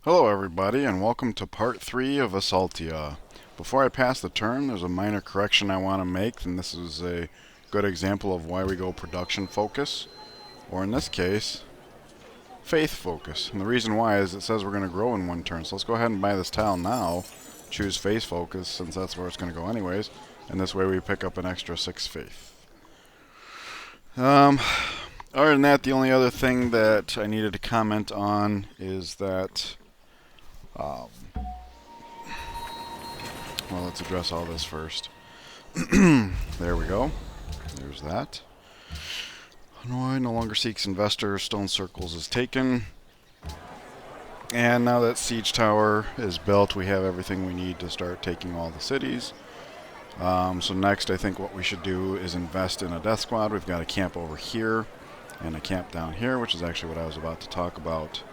Hello everybody and welcome to part 3 of Assaltya. Before I pass the turn, there's a minor correction I want to make, and this is a good example of why we go production focus, or in this case, faith focus. And the reason why is it says we're going to grow in one turn, so let's go ahead and buy this tile now, choose faith focus since that's where it's going to go anyways, and this way we pick up an extra 6 faith. Other than that, the only other thing that I needed to comment on is that well, let's address all this first. There we go. There's that. Hanoi no longer seeks investors. Stone Circles is taken. And now that Siege Tower is built, we have everything we need to start taking all the cities. So next, I think what we should do is invest in a death squad. We've got a camp over here and a camp down here, which is actually what I was about to talk about.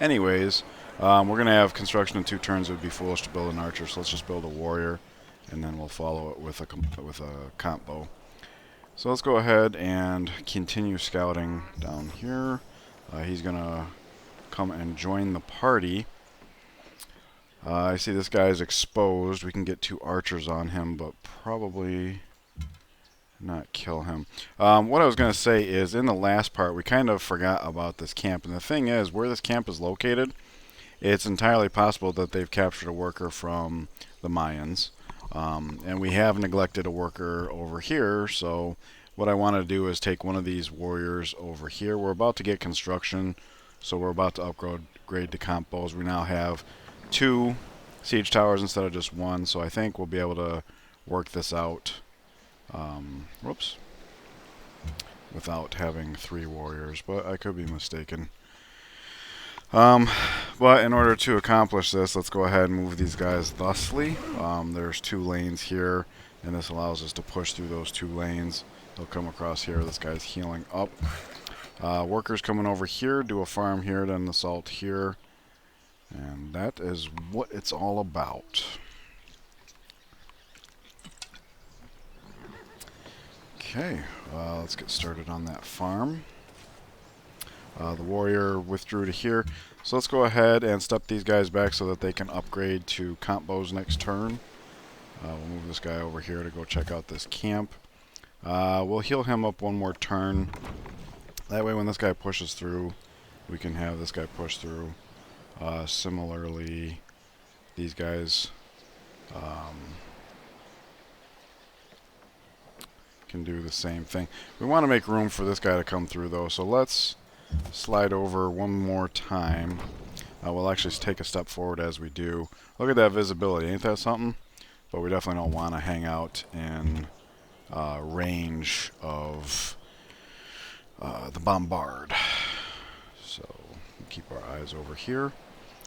Anyways, we're going to have construction in 2 turns. It would be foolish to build an archer, so let's just build a warrior, and then we'll follow it with a comp bow. So let's go ahead and continue scouting down here. He's going to come and join the party. I see this guy is exposed. We can get 2 archers on him, but probably not kill him. What I was going to say is, in the last part, we kind of forgot about this camp. And the thing is, where this camp is located, it's entirely possible that they've captured a worker from the Mayans. And we have neglected a worker over here, so what I want to do is take one of these warriors over here. We're about to get construction, so we're about to upgrade to comp bows. We now have 2 siege towers instead of just 1, so I think we'll be able to work this out without having 3 warriors, but I could be mistaken. But in order to accomplish this, let's go ahead and move these guys thusly. There's 2 lanes here, and this allows us to push through those 2 lanes. They'll come across here. This guy's healing up. Workers coming over here, do a farm here, then assault here. And that is what it's all about. Okay, let's get started on that farm. The warrior withdrew to here. So let's go ahead and step these guys back so that they can upgrade to comp bows next turn. We'll move this guy over here to go check out this camp. We'll heal him up 1 more turn. That way when this guy pushes through, we can have this guy push through. Similarly, these guys can do the same thing. We want to make room for this guy to come through though, so let's slide over 1 more time. We'll actually take a step forward as we do. Look at that visibility, ain't that something? But we definitely don't want to hang out in range of the bombard. So keep our eyes over here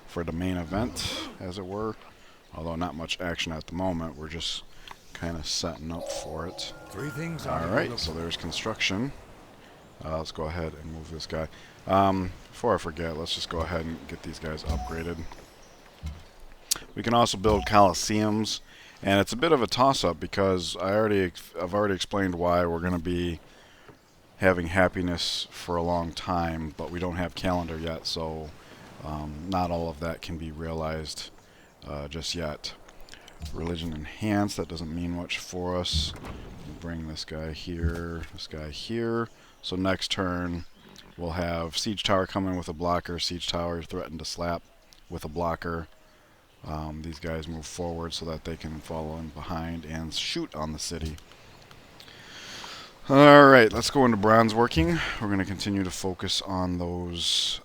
for the main event, as it were. Although not much action at the moment, we're just kind of setting up for it. Alright, so there's construction. Let's go ahead and move this guy. Before I forget, let's just go ahead and get these guys upgraded. We can also build coliseums, and it's a bit of a toss-up because I've already explained why we're going to be having happiness for a long time, but we don't have calendar yet, so not all of that can be realized just yet. Religion enhanced, that doesn't mean much for us. We'll bring this guy here, this guy here. So next turn we'll have Siege Tower come in with a blocker, Siege Tower threatened to slap with a blocker. These guys move forward so that they can follow in behind and shoot on the city. Alright, let's go into bronze working. We're going to continue to focus on those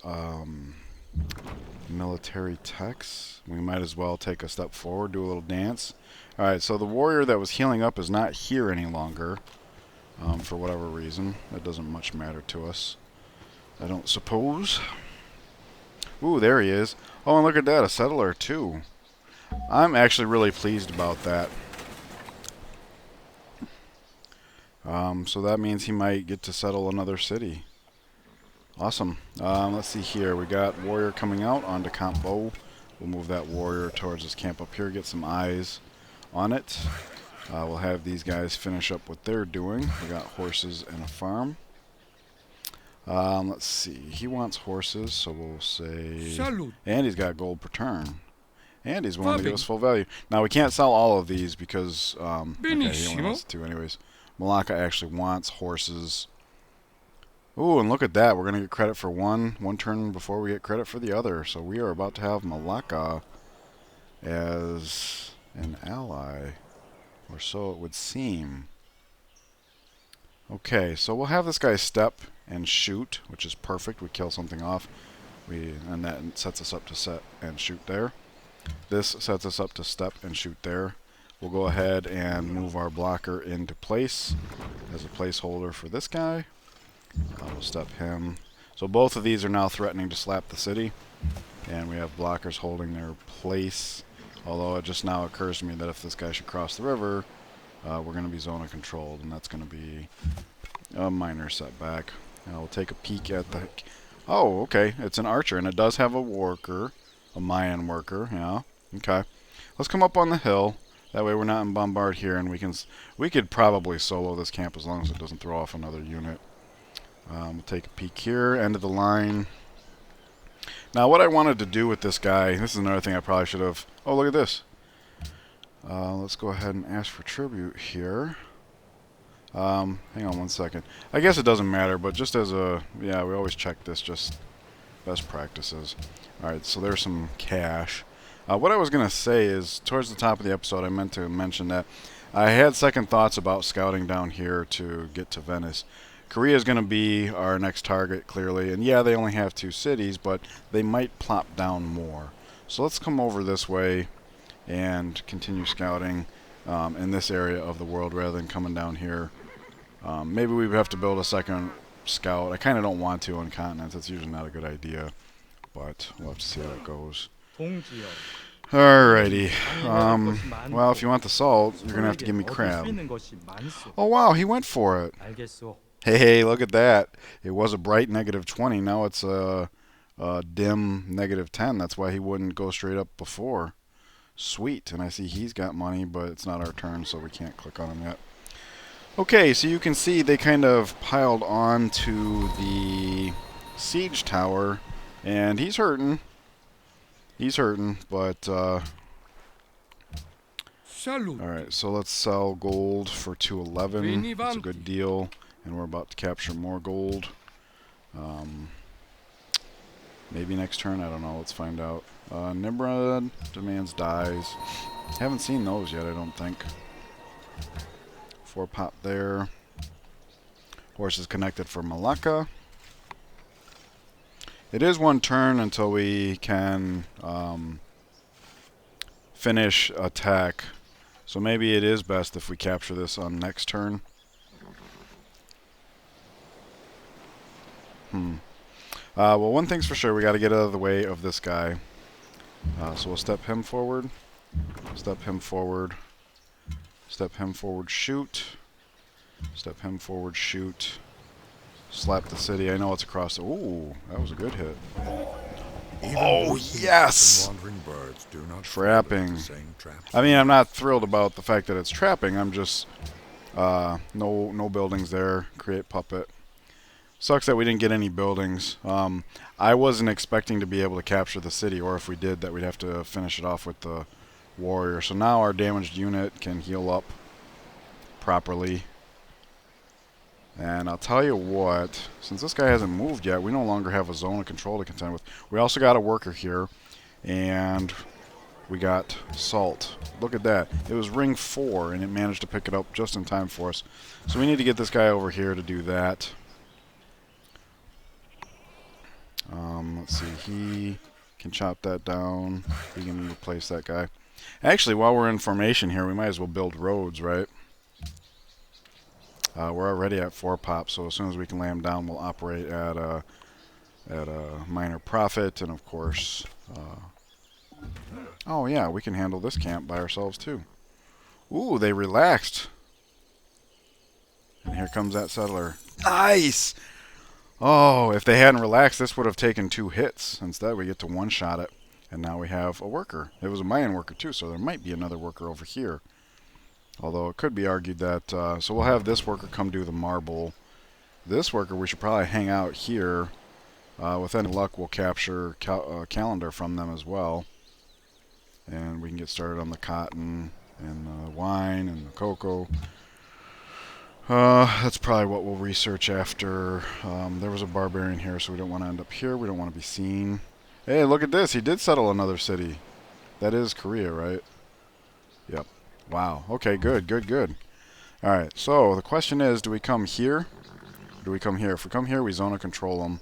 military techs. We might as well take a step forward, do a little dance. Alright, so the warrior that was healing up is not here any longer. For whatever reason. That doesn't much matter to us, I don't suppose. Ooh, there he is. Oh, and look at that, a settler too. I'm actually really pleased about that. So that means he might get to settle another city. Awesome. Let's see here. We got warrior coming out onto comp bow. We'll move that warrior towards this camp up here, get some eyes on it. We'll have these guys finish up what they're doing. We got horses and a farm. Let's see. He wants horses, so we'll say... Salute. And he's got gold per turn. And he's willing to give us Fabbing. full value. Now, we can't sell all of these because... okay, he only Benissimo. wants two anyways. Malacca actually wants horses. Ooh, and look at that. We're going to get credit for one turn before we get credit for the other. So we are about to have Malacca as an ally. Or so it would seem. Okay, so we'll have this guy step and shoot, which is perfect. We kill something off. And that sets us up to set and shoot there. This sets us up to step and shoot there. We'll go ahead and move our blocker into place as a placeholder for this guy. We'll step him. So both of these are now threatening to slap the city. And we have blockers holding their place. Although it just now occurs to me that if this guy should cross the river, we're going to be zona controlled, and that's going to be a minor setback. Now we'll take a peek at the... Oh, okay. It's an archer, and it does have a worker, a Mayan worker. Yeah. Okay. Let's come up on the hill. That way we're not in bombard here, and we could probably solo this camp as long as it doesn't throw off another unit. We'll take a peek here, end of the line. Now, what I wanted to do with this guy, this is another thing I probably should have... Oh, look at this. Let's go ahead and ask for tribute here. Hang on one second. I guess it doesn't matter, but just as a... Yeah, we always check this, just best practices. Alright, so there's some cash. What I was going to say is, towards the top of the episode, I meant to mention that I had second thoughts about scouting down here to get to Venice. Korea is going to be our next target, clearly. And yeah, they only have 2 cities, but they might plop down more. So let's come over this way and continue scouting in this area of the world rather than coming down here. Maybe we would have to build a second scout. I kind of don't want to on continents. That's usually not a good idea. But we'll have to see how it goes. Alrighty. Well, if you want the salt, you're going to have to give me crab. Oh, wow, he went for it. Hey, look at that. It was a bright -20. Now it's a dim -10. That's why he wouldn't go straight up before. Sweet. And I see he's got money, but it's not our turn, so we can't click on him yet. Okay, so you can see they kind of piled on to the siege tower, and he's hurting. He's hurting, but... Alright, so let's sell gold for 211. That's a good deal. And we're about to capture more gold. Maybe next turn, I don't know, let's find out. Nimrod demands dies. Haven't seen those yet, I don't think. 4 pop there. Horse is connected for Malacca. It is 1 turn until we can finish attack. So maybe it is best if we capture this on next turn. Well, one thing's for sure, we got to get out of the way of this guy. So we'll step him forward, step him forward, step him forward, shoot, step him forward, shoot, slap the city. I know it's across the... Ooh, that was a good hit. Oh, yes! Trapping. I mean, I'm not thrilled about the fact that it's trapping. I'm just... no buildings there. Create puppet. Sucks that we didn't get any buildings. I wasn't expecting to be able to capture the city, or if we did, that we'd have to finish it off with the warrior. So now our damaged unit can heal up properly. And I'll tell you what, since this guy hasn't moved yet, we no longer have a zone of control to contend with. We also got a worker here, and we got salt. Look at that. It was ring 4, and it managed to pick it up just in time for us. So we need to get this guy over here to do that. Let's see, he can chop that down. He can replace that guy. Actually, while we're in formation here, we might as well build roads, right? We're already at 4 pop, so as soon as we can lay them down, we'll operate at a minor profit, and of course... oh yeah, we can handle this camp by ourselves too. Ooh, they relaxed. And here comes that settler. Nice! Oh, if they hadn't relaxed, this would have taken 2 hits. Instead, we get to one-shot it. And now we have a worker. It was a Mayan worker, too, so there might be another worker over here. Although it could be argued that... so we'll have this worker come do the marble. This worker, we should probably hang out here. With any luck, we'll capture calendar from them as well. And we can get started on the cotton and the wine and the cocoa. That's probably what we'll research after. There was a barbarian here, so we don't want to end up here. We don't want to be seen. Hey, look at this. He did settle another city. That is Korea, right? Yep. Wow. Okay, good, good, good. Alright, so the question is, do we come here? Or do we come here? If we come here, we zone of control them.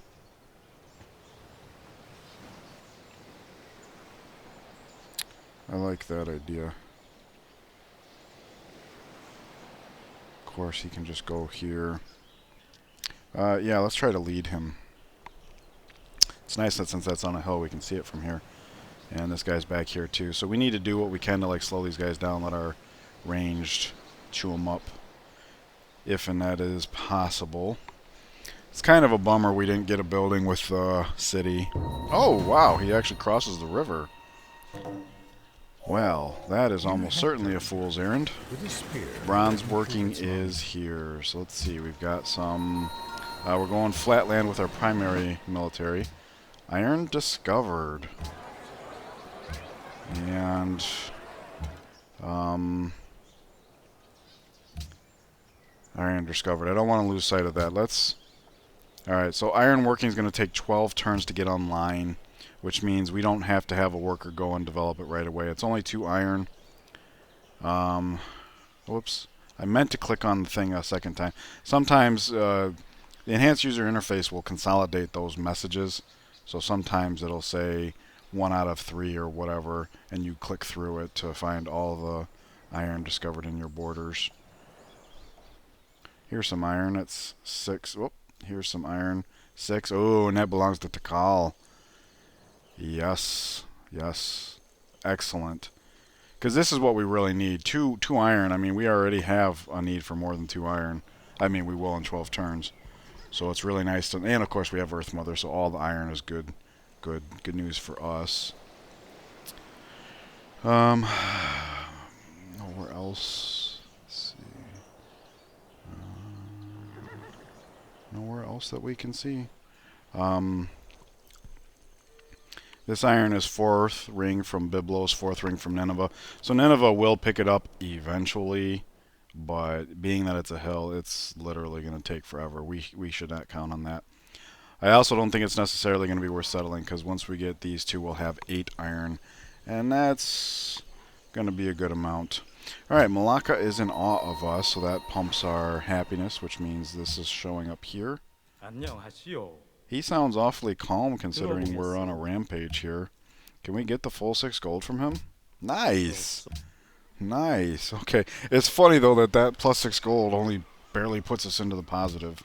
I like that idea. Of course, he can just go here. Yeah, let's try to lead him. It's nice that since that's on a hill, we can see it from here. And this guy's back here too. So we need to do what we can to like slow these guys down, let our ranged chew them up, if and that is possible. It's kind of a bummer we didn't get a building with the city. Oh, wow, he actually crosses the river. Well, that is almost certainly a fool's errand. Bronze working is here. So let's see, we've got some... we're going flatland with our primary military. Iron discovered. And... iron discovered. I don't want to lose sight of that. Let's... Alright, so iron working is going to take 12 turns to get online, which means we don't have to have a worker go and develop it right away. It's only 2 iron. Whoops. I meant to click on the thing a second time. Sometimes the enhanced user interface will consolidate those messages. So sometimes it'll say 1 out of 3 or whatever, and you click through it to find all the iron discovered in your borders. Here's some iron. It's 6. Whoop. Here's some iron. 6. Oh, and that belongs to Takal. Yes. Yes. Excellent. Because this is what we really need. 2 iron. I mean, we already have a need for more than 2 iron. I mean, we will in 12 turns. So it's really nice to... And, of course, we have Earth Mother, so all the iron is good. Good news for us. Nowhere else. Let's see. Nowhere else that we can see. This iron is 4th ring from Byblos, 4th ring from Nineveh. So Nineveh will pick it up eventually, but being that it's a hill, it's literally going to take forever. We should not count on that. I also don't think it's necessarily going to be worth settling, because once we get these 2, we'll have 8 iron, and that's going to be a good amount. Alright, Malacca is in awe of us, so that pumps our happiness, which means this is showing up here. He sounds awfully calm considering we're on a rampage here. Can we get the full 6 gold from him? Nice! Nice. Okay. It's funny, though, that plus 6 gold only barely puts us into the positive.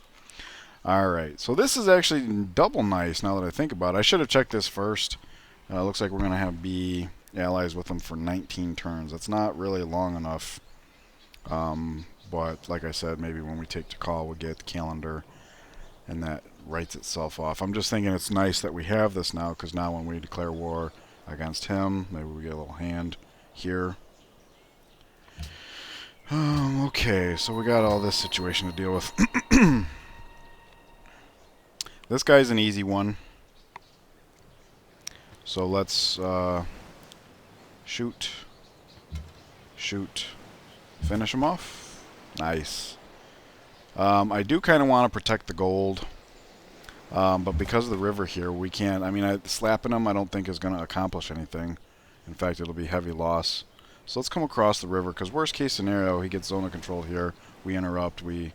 Alright. So this is actually double nice now that I think about it. I should have checked this first. Looks like we're going to be allies with them for 19 turns. That's not really long enough. But, like I said, maybe when we take the call, we'll get the calendar. And that writes itself off. I'm just thinking it's nice that we have this now, because now when we declare war against him, maybe we get a little hand here. Okay, so we got all this situation to deal with. This guy's an easy one. So let's shoot. Shoot. Finish him off. Nice. I do kind of want to protect the gold, but because of the river here, we can't. I mean, slapping him I don't think is going to accomplish anything. In fact, it'll be heavy loss. So let's come across the river, because worst case scenario, he gets zone of control here. We interrupt, we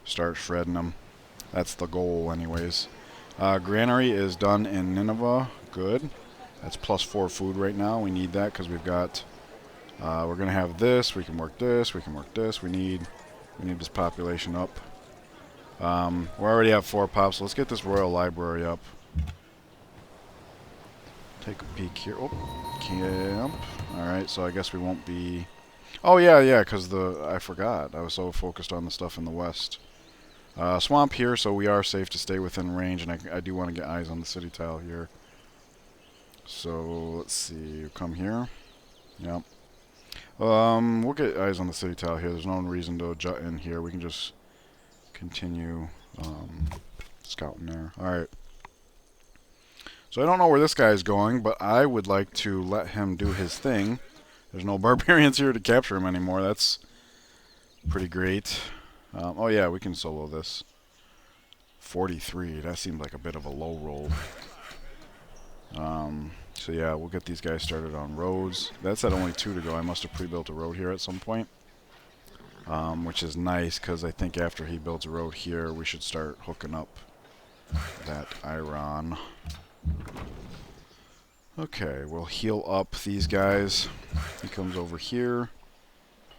start shredding him. That's the goal anyways. Granary is done in Nineveh. Good. That's plus 4 food right now. We need that because we've got... we're going to have this. We can work this. We can work this. We need this population up. We already have 4 pops, so let's get this royal library up. Take a peek here. Oh, camp. Alright, so I guess we won't be... Oh, yeah, because I forgot. I was so focused on the stuff in the west. Swamp here, so we are safe to stay within range, and I do want to get eyes on the city tile here. So, let's see. Come here. Yep. We'll get eyes on the city tile here. There's no reason to jut in here. We can just continue Scouting there. Alright. So I don't know where this guy is going, but I would like to let him do his thing. There's no barbarians here to capture him anymore. That's pretty great. Oh yeah, we can solo this. 43. That seems like a bit of a low roll. So yeah, we'll get these guys started on roads. That's at only 2 to go. I must have pre-built a road here at some point. Which is nice, because I think after he builds a road here, we should start hooking up that iron. Okay, we'll heal up these guys. He comes over here.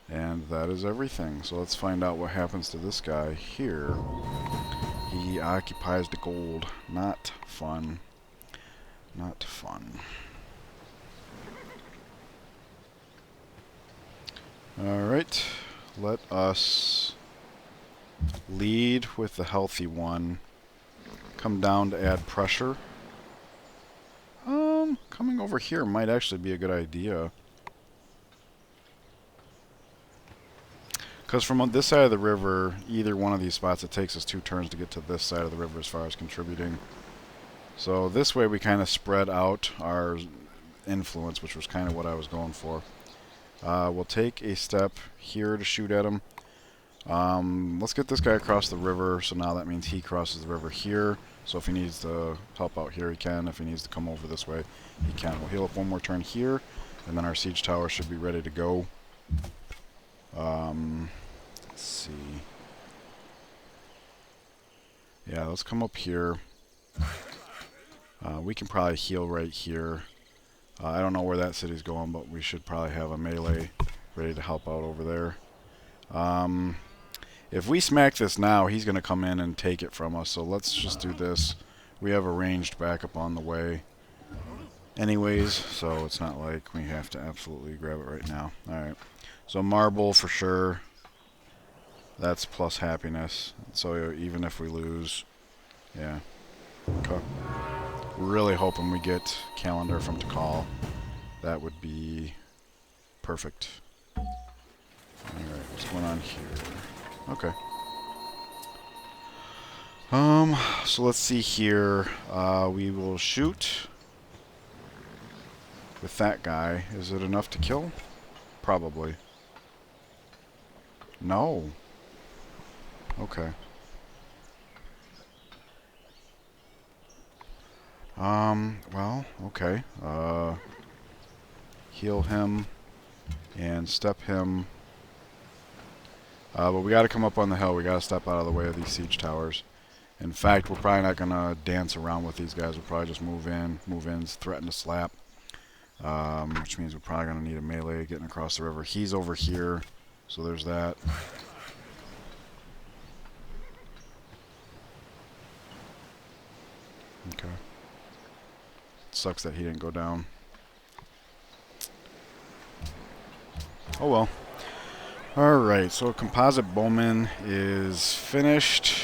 And that is everything. So let's find out what happens to this guy here. He occupies the gold. Not fun. Not fun. Alright. Let us lead with the healthy one. Come down to add pressure. Coming over here might actually be a good idea. Because from this side of the river, either one of these spots, it takes us 2 turns to get to this side of the river as far as contributing. So this way we kind of spread out our influence, which was kind of what I was going for. We'll take a step here to shoot at him. Let's get this guy across the river, so now that means he crosses the river here. So if he needs to help out here, he can. If he needs to come over this way, he can. We'll heal up 1 more turn here, and then our siege tower should be ready to go. Let's see. Yeah, let's come up here. We can probably heal right here. I don't know where that city's going, but we should probably have a melee ready to help out over there. If we smack this now, he's going to come in and take it from us, so let's just do this. We have a ranged backup on the way anyways, so it's not like we have to absolutely grab it right now. Alright, so marble for sure. That's plus happiness, so even if we lose, yeah. Okay. Really hoping we get calendar from Tikal. That would be perfect. Alright, what's going on here? Okay. So let's see here. We will shoot with that guy. Is it enough to kill? Probably. No. Okay. Well, okay. Heal him and step him. But we got to come up on the hill. We got to step out of the way of these siege towers. In fact, we're probably not going to dance around with these guys. We'll probably just move in, threaten to slap. Which means we're probably going to need a melee getting across the river. He's over here, so there's that. Okay. Sucks that he didn't go down. Oh well. Alright, so composite bowman is finished.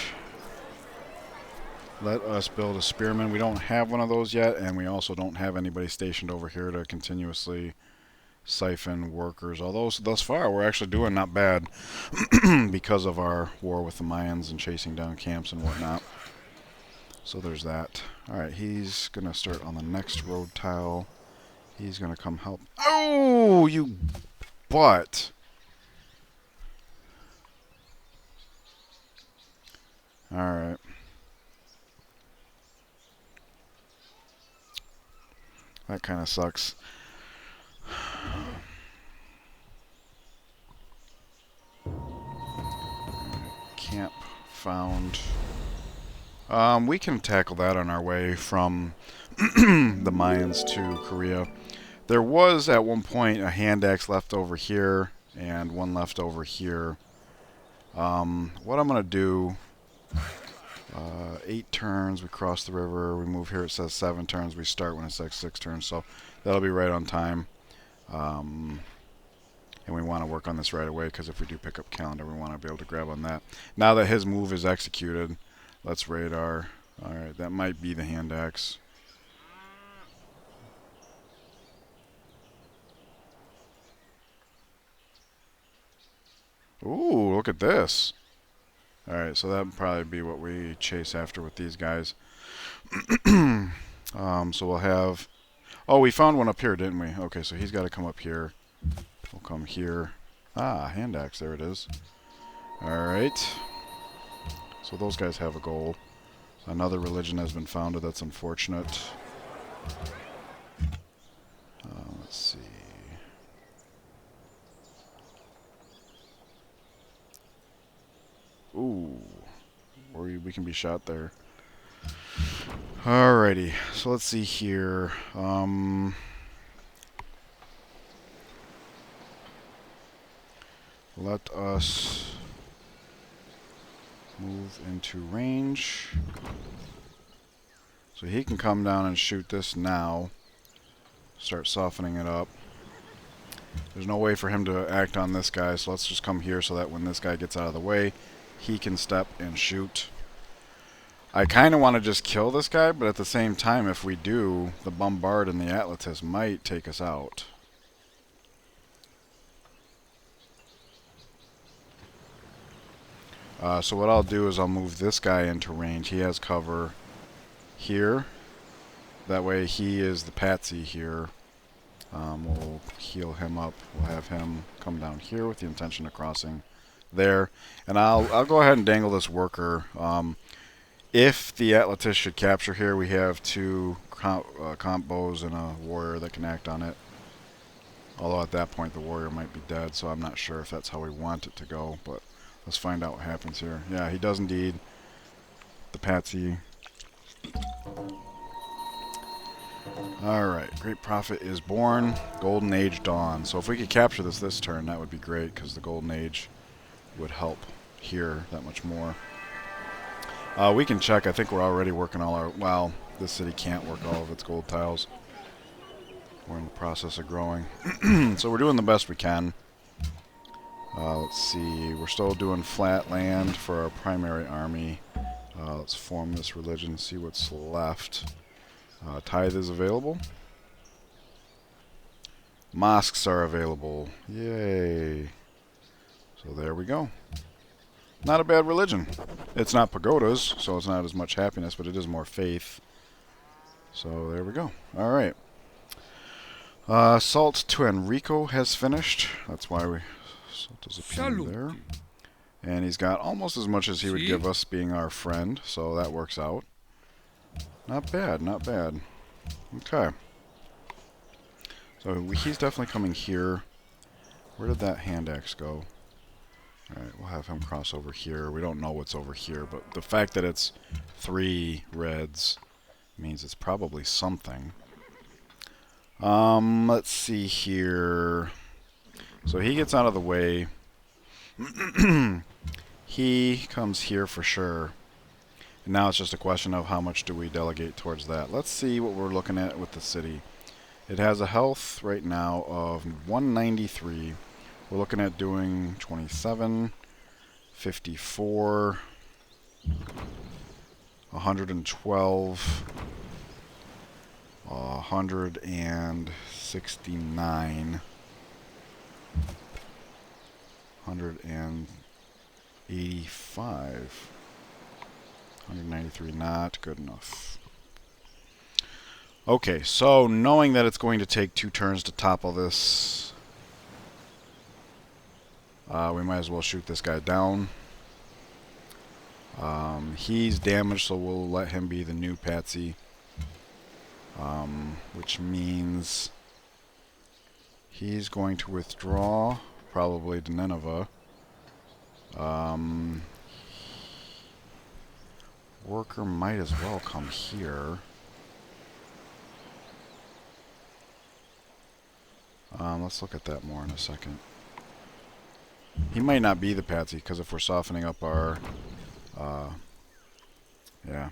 Let us build a spearman. We don't have one of those yet, and we also don't have anybody stationed over here to continuously siphon workers. Although thus far we're actually doing not bad because of our war with the Mayans and chasing down camps and whatnot. So there's that. Alright, he's going to start on the next road tile. He's going to come help. Oh, you butt! Alright. That kind of sucks. Camp found. We can tackle that on our way from the Mayans to Korea. There was at one point a hand axe left over here and one left over here. What I'm going to do, 8 turns, we cross the river, we move here, it says 7 turns, we start when it says 6 turns, so that'll be right on time. And we want to work on this right away, because if we do pick up calendar, we want to be able to grab on that. Now that his move is executed, let's radar. Alright, that might be the hand axe. Ooh, look at this. Alright, so that would probably be what we chase after with these guys. So we'll have... Oh, we found one up here, didn't we? Okay, so he's got to come up here. We'll come here. Ah, hand axe, there it is. Alright. So those guys have a goal. Another religion has been founded, that's unfortunate. Let's see. Ooh. Or we can be shot there. Alrighty, so let's see here. Let us move into range. So he can come down and shoot this now. Start softening it up. There's no way for him to act on this guy, so let's just come here so that when this guy gets out of the way, he can step and shoot. I kind of want to just kill this guy, but at the same time, if we do, the Bombard and the Atlantis might take us out. So what I'll do is I'll move this guy into range. He has cover here. That way he is the patsy here. We'll heal him up. We'll have him come down here with the intention of crossing there. And I'll go ahead and dangle this worker. If the Atlantis should capture here, we have two comp bows and a warrior that can act on it. Although at that point the warrior might be dead, so I'm not sure if that's how we want it to go. But let's find out what happens here. Yeah, he does indeed. The patsy. Alright, Great Prophet is born. Golden Age dawn. So if we could capture this turn, that would be great, because the Golden Age would help here that much more. We can check. I think we're already working all our... Well, this city can't work all of its gold tiles. We're in the process of growing. So we're doing the best we can. Let's see. We're still doing flat land for our primary army. Let's form this religion, see what's left. Tithe is available. Mosques are available. Yay. So there we go. Not a bad religion. It's not pagodas, so it's not as much happiness, but it is more faith. So there we go. Alright. Salt to Enrico has finished. That's why we... Salt is a pin there. And he's got almost as much as he would give us being our friend, so that works out. Not bad, not bad. Okay. So he's definitely coming here. Where did that hand axe go? Alright, we'll have him cross over here. We don't know what's over here, but the fact that it's 3 reds means it's probably something. Let's see here. So he gets out of the way. He comes here for sure. And now it's just a question of how much do we delegate towards that. Let's see what we're looking at with the city. It has a health right now of 193. We're looking at doing 27, 54, 112, 169, 185. 193, not good enough. Okay, so knowing that it's going to take 2 turns to topple this, we might as well shoot this guy down. He's damaged, so we'll let him be the new patsy. Which means he's going to withdraw, probably to Nineveh. Worker might as well come here. Let's look at that more in a second. He might not be the patsy, because if we're softening up our... yeah.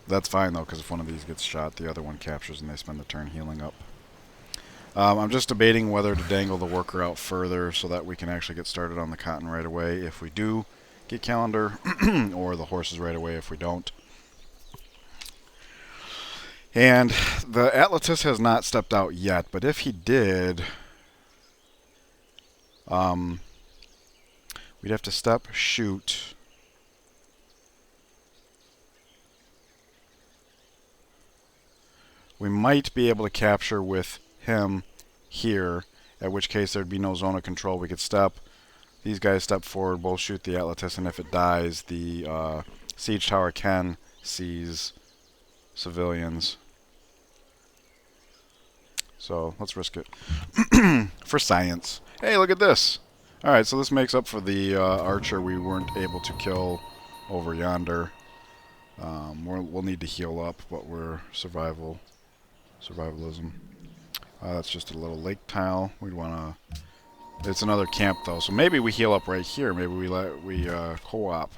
That's fine, though, because if one of these gets shot, the other one captures and they spend the turn healing up. I'm just debating whether to dangle the worker out further so that we can actually get started on the cotton right away if we do get calendar, or the horses right away if we don't. And the Atlantis has not stepped out yet, but if he did, we We'd have to step, shoot. We might be able to capture with him here, at which case there'd be no zone of control. We could step. These guys step forward, both shoot the Atlantis, and if it dies, the siege tower can seize civilians. So let's risk it for science. Hey, look at this. Alright, so this makes up for the archer we weren't able to kill over yonder. We'll need to heal up, but we're survivalism. That's just a little lake tile. We'd want to... It's another camp, though, so maybe we heal up right here. Maybe we co-op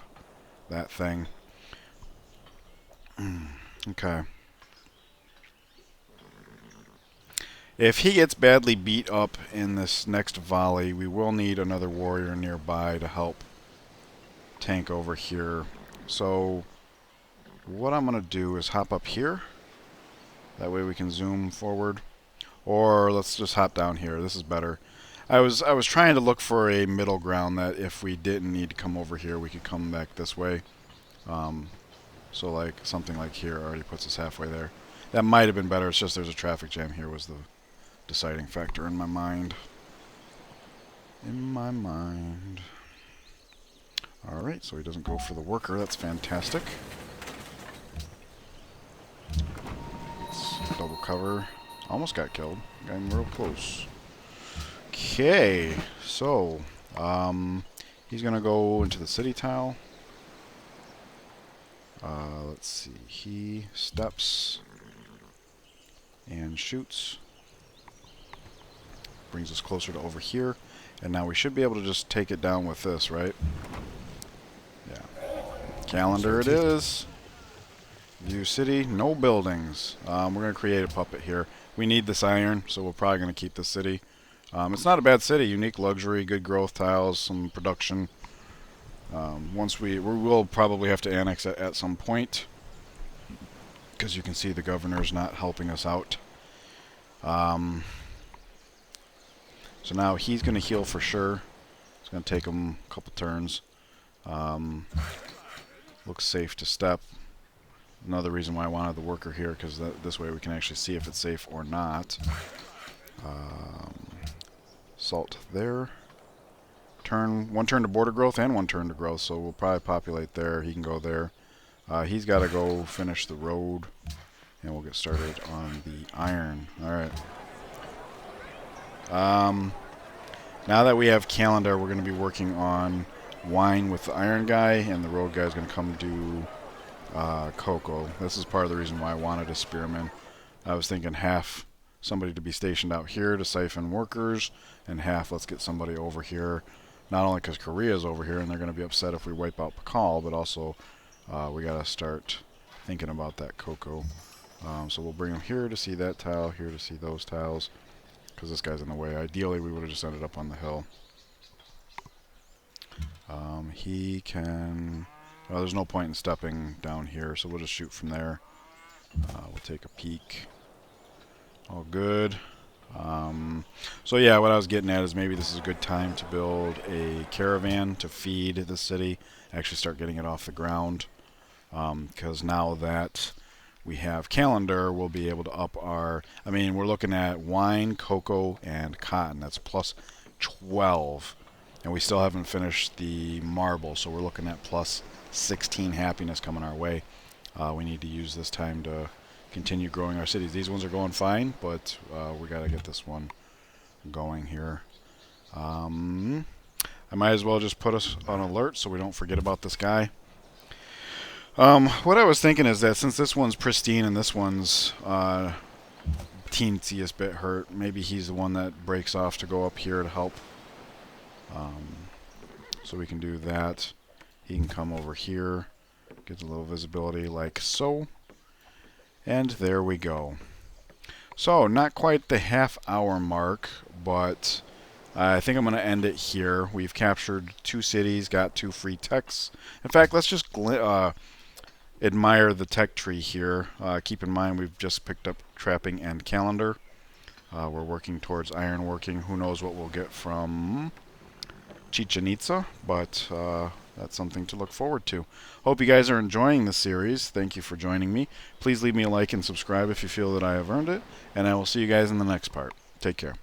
that thing. Okay. If he gets badly beat up in this next volley, we will need another warrior nearby to help tank over here. So what I'm going to do is hop up here. That way we can zoom forward. Or let's just hop down here. This is better. I was trying to look for a middle ground that if we didn't need to come over here, we could come back this way. So like something like here already puts us halfway there. That might have been better. It's just there's a traffic jam here was the deciding factor in my mind. Alright, so he doesn't go for the worker. That's fantastic. Let's double cover. Almost got killed. Got him real close. Okay, so he's gonna go into the city tile. Let's see. He steps and shoots. Brings us closer to over here, and now we should be able to just take it down with this, right? Yeah. Calendar it is. View city, no buildings. We're going to create a puppet here. We need this iron, so we're probably going to keep this city. It's not a bad city. Unique luxury, good growth tiles, some production. Once we will probably have to annex it at some point, because you can see the governor's not helping us out. So now he's going to heal for sure. It's going to take him a couple turns. Looks safe to step. Another reason why I wanted the worker here, because this way we can actually see if it's safe or not. Salt there. One turn to border growth and one turn to growth, so we'll probably populate there. He can go there. He's got to go finish the road, and we'll get started on the iron. Alright. Now that we have calendar, we're going to be working on wine with the iron guy, and the road guy is going to come do cocoa. This is part of the reason why I wanted a spearman. I was thinking half somebody to be stationed out here to siphon workers, and half let's get somebody over here. Not only because Korea's over here, and they're going to be upset if we wipe out Pakal, but also we got to start thinking about that cocoa. So we'll bring them here to see that tile, here to see those tiles, because this guy's in the way. Ideally, we would have just ended up on the hill. He can... Well, there's no point in stepping down here, so we'll just shoot from there. We'll take a peek. All good. So yeah, what I was getting at is maybe this is a good time to build a caravan to feed the city. Actually start getting it off the ground. Because now that we have calendar, we'll be able to up our... I mean, we're looking at wine, cocoa, and cotton. That's plus 12. And we still haven't finished the marble, so we're looking at plus 16 happiness coming our way. We need to use this time to continue growing our cities. These ones are going fine, but we got to get this one going here. I might as well just put us on alert so we don't forget about this guy. What I was thinking is that since this one's pristine and this one's teensiest bit hurt, maybe he's the one that breaks off to go up here to help. So we can do that. He can come over here, get a little visibility like so. And there we go. So, not quite the half-hour mark, but I think I'm going to end it here. We've captured 2 cities, got 2 free techs. In fact, let's just admire the tech tree here. Keep in mind we've just picked up trapping and calendar. We're working towards ironworking. Who knows what we'll get from Chichen Itza, but that's something to look forward to. Hope you guys are enjoying the series. Thank you for joining me. Please leave me a like and subscribe if you feel that I have earned it, and I will see you guys in the next part. Take care.